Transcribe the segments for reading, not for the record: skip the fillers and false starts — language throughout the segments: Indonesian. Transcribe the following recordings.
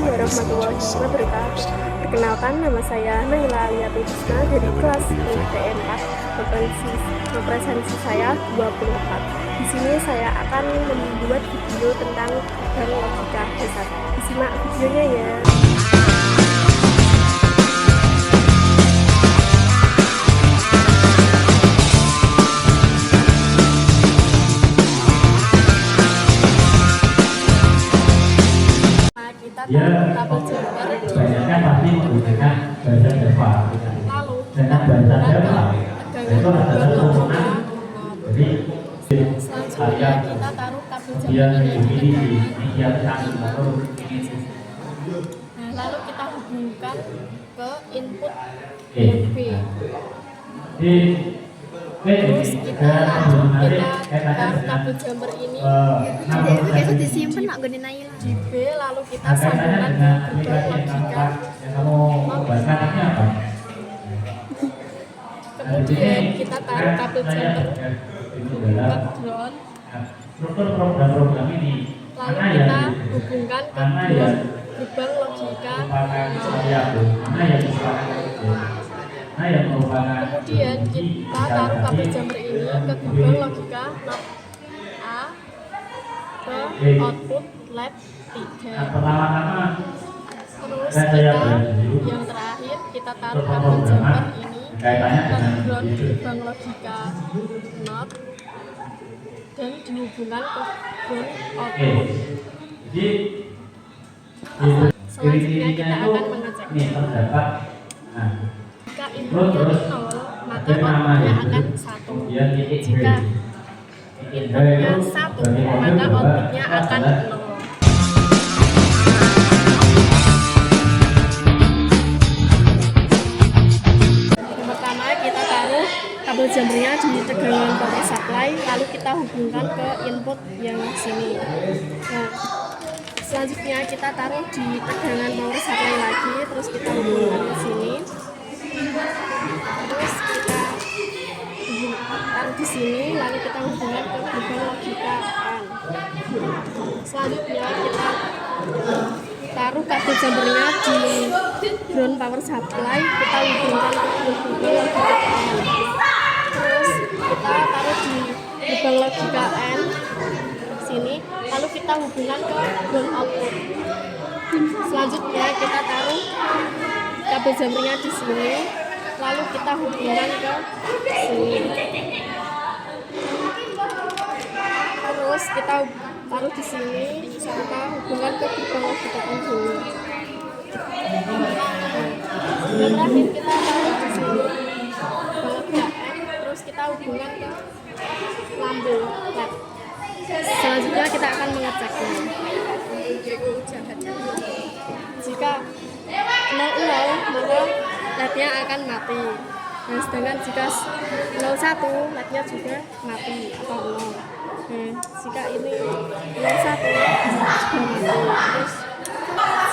warahmatullahi wabarakatuh. Perkenalkan, nama saya Naila Aliati Tisna dari kelas IPM 4. Komprehensi saya 24. Di sini saya akan membuat video tentang logika dasar. Disimak videonya ya. Dia banyaknya pasti menggunakan bahasa Jawa. Dengan bahasa Jawa itu adalah turunan dari kalian dia ini dikiaskan atau lalu kita hubungkan ke input B. Terus kita taruh kabel jumper ini biasa disimpan nak gede naik di B, lalu kita sambungkan ke logika. Kemudian kita taruh kabel jumper ke ground, struktur program ini lalu kita hubungkan ke gerbang logika. Kemudian kita taruh kabel jumper ini ke gerbang logika not A ke output lab 3. Terus kita yang terakhir kita taruh kabel jumper ini ke ground gerbang logika not dan dihubungkan ke ground output. Selanjutnya kita akan mengeceknya. Jika inputnya 0, maka outputnya akan 1. Jika inputnya 1, maka outputnya akan 0. Yang pertama kita taruh kabel jumpernya di tegangan power supply, lalu kita hubungkan ke input yang sini. Nah, selanjutnya kita taruh di tegangan power supply lagi, terus kita hubungkan ke sini. Terus kita taruh di sini, lalu kita hubungkan ke gerbang logika on. Selanjutnya kita taruh kabel jumpernya di ground power supply, kita hubungkan ke gerbang logika on. Terus kita taruh di gerbang logika N sini, lalu kita hubungkan ke ground output. Selanjutnya kita taruh kabel jumpernya di sini, lalu kita hubungkan ke sini. Terus kita taruh di sini, kita hubungkan ke gerbang logika on dulu. Dan terakhir kita taruh di sini gerbang logika M, terus kita hubungkan ke lambung lab. Selanjutnya kita akan mengeceknya. Jika 00, maka lednya akan mati. Nah, sedangkan jika 01, lednya juga mati atau 0. Nah, jika ini 01 juga mati. Terus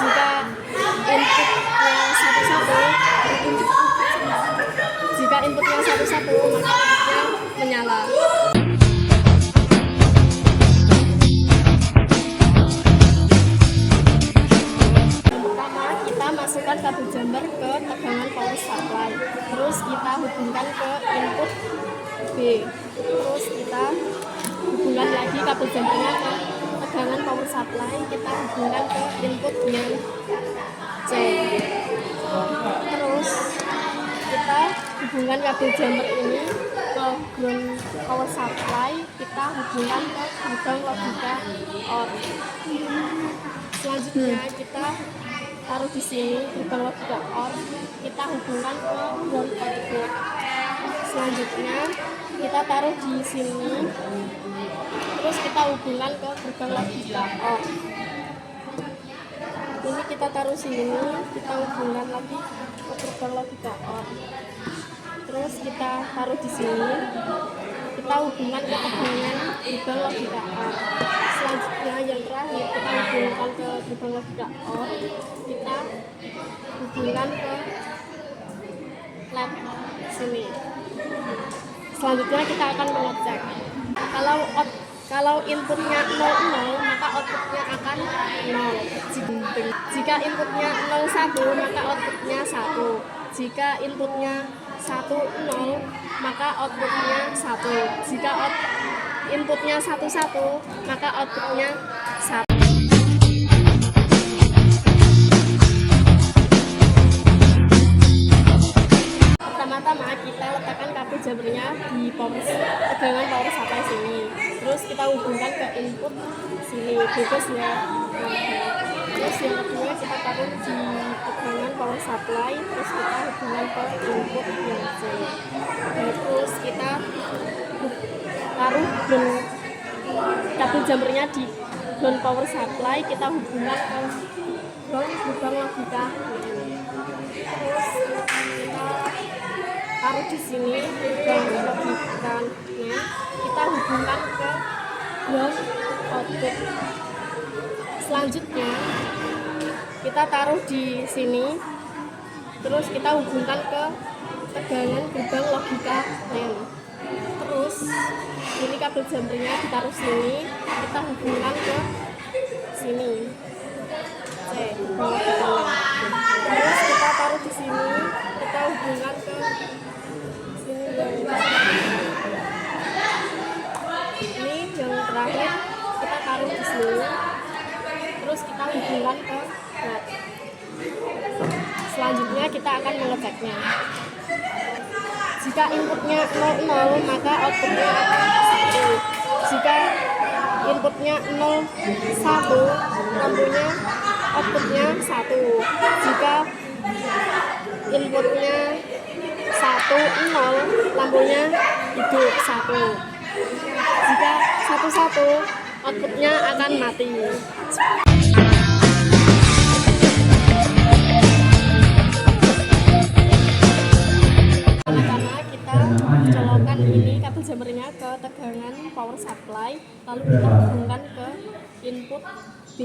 jika inputnya 11, jika inputnya 11, maka lednya menyala. Masukkan kabel jumper ke tegangan power supply, terus kita hubungkan ke input B, terus kita hubungkan lagi kabel jumpernya ke tegangan power supply, kita hubungkan ke input yang C, terus kita hubungkan kabel jumper ini ke ground power supply, kita hubungkan ke gerbang logika OR. Selanjutnya kita taruh di sini gerbang logika OR, kita hubungkan ke ground output. Selanjutnya kita taruh di sini, terus kita hubungkan ke gerbang logika OR. Ini kita taruh sini, kita hubungkan lagi ke gerbang logika OR. Terus kita taruh di sini, kita hubungkan ke tegangan gerbang logika OR. Selanjutnya yang terakhir kita hubungkan ke gerbang logika OR, kita hubungkan ke lab sini. Selanjutnya kita akan mengecek Kalau inputnya 00, maka outputnya akan 0. Jika inputnya 01, maka outputnya 1. Jika inputnya 10, maka outputnya 1. Jika inputnya 11, maka outputnya 1. Pertama-tama kita letakkan kabel jumpernya di tegangan power supply sini. Terus kita hubungkan ke input sini, bebas ya. Terus yang kedua kita taruh di tegangan power supply, terus kita hubungkan ke input yang C. Terus kita taruh kabel jumpernya di ground power supply, kita hubungkan ke ground gerbang logika. Terus kita taruh di sini gerbang logikanya, kita hubungkan ke ground output. Selanjutnya kita taruh di sini, terus kita hubungkan ke tegangan gerbang logika NAND. Terus ini kabel jumpernya ditaruh sini, kita hubungkan ke sini C, gerbang logika NAND. Terus kita taruh di sini, kita hubungkan ke sini. Ini yang terakhir kita taruh di sini, terus kita hubungkan ke net. Selanjutnya kita akan mengeceknya. Jika inputnya 00, maka outputnya akan 1. Jika inputnya 01, lampunya outputnya 1. Jika inputnya 10, lampunya hidup 1. Jika 11, outputnya akan mati. Pertama kita colokkan ini kabel jumpernya ke tegangan power supply, lalu kita hubungkan ke input B.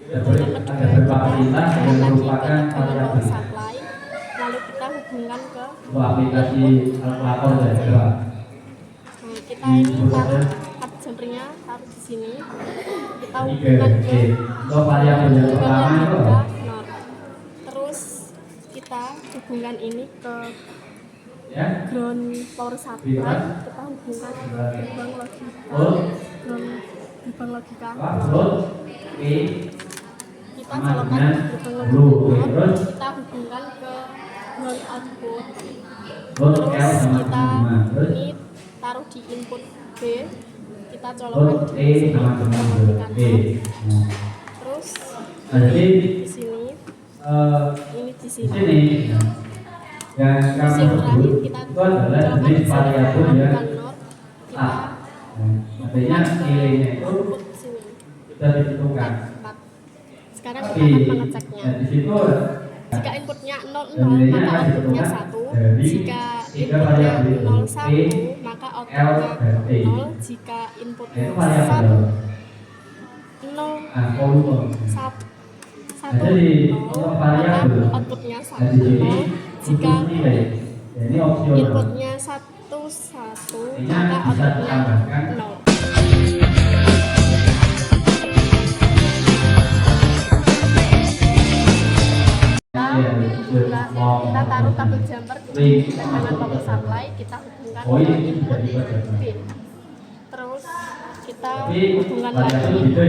Yang kedua kita hubungkan lagi ke tegangan power supply, lalu kita hubungkan ke aplikasi kalkulator ya. Nah, kita ini taruh kabel jumpernya taruh di sini, kita hubungkan ke tegangan logika NOR. Terus kita hubungkan ini ke ground power supply, kita hubungkan ke gerbang logika gerbang logika. Kita colokkan gerbang logika, kita hubungkan ke ground output. Terus kita ini taruh di input B, kita colokkan di gerbang logika. Terus di sini, ini di sini. Yang terakhir kita itu adalah jenis variabel ya. kita Artinya nilainya itu sini. sudah ditentukan. Sekarang kita akan mengeceknya. Di situ Jika inputnya 00, maka outputnya 1. Jika inputnya 01, maka outputnya 0. Jika inputnya 1, 0, 1, maka outputnya 1. Jika inputnya 1, 1, maka outputnya 0. Kita taruh kabel jumper di tegangan power supply, kita hubungkan ke input pin. Terus kita hubungkan lagi ke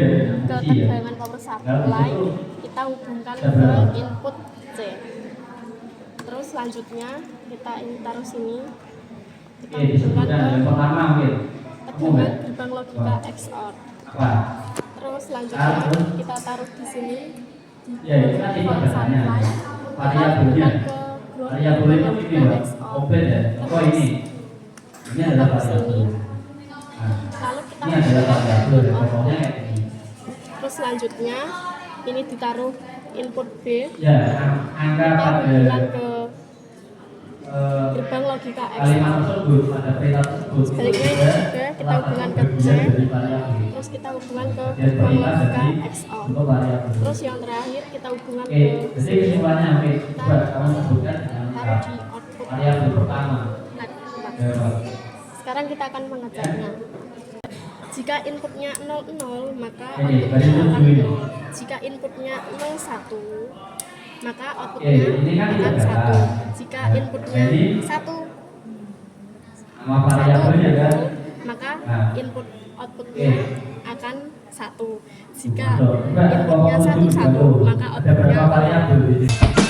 tegangan power supply, kita hubungkan ke input C. Terus selanjutnya kita ini taruh sini, kita hubungkan ke tegangan gerbang logika XOR. Terus selanjutnya kita taruh di sini di power supply, kita hubungkan ke variabel itu ini Mbak, komplit ya. Oh ini adalah variabel. Lalu kita Ini adalah variabel ya, contohnya kayak gini. terus selanjutnya ini ditaruh input B, Ya, angka kita pada hubungkan ke gerbang logika kalimat XOR. tersebut, pada perintah tersebut. Sebaliknya ini juga kita hubungkan ke C, terus kita hubungkan ke gerbang logika XOR. Terus yang terakhir kita hubungkan Oke, ke jadi kesimpulannya oke, coba kamu sebutkan dengan taruh di output variabel pertama. net 4. Ya, Pak. Sekarang kita akan mengeceknya. Jika inputnya 00, maka Oke, outputnya baris akan tujuh. 0. Jika inputnya 01, maka Oke, outputnya ini kan akan tidak 1. ada. Jika Nah, inputnya ini 1, nama variabelnya kan. maka Nah. input outputnya akan 1. Jika Masuk. Coba, inputnya kalau 1, tujuh, 1, maka ada outputnya berapa akan variabel di sini?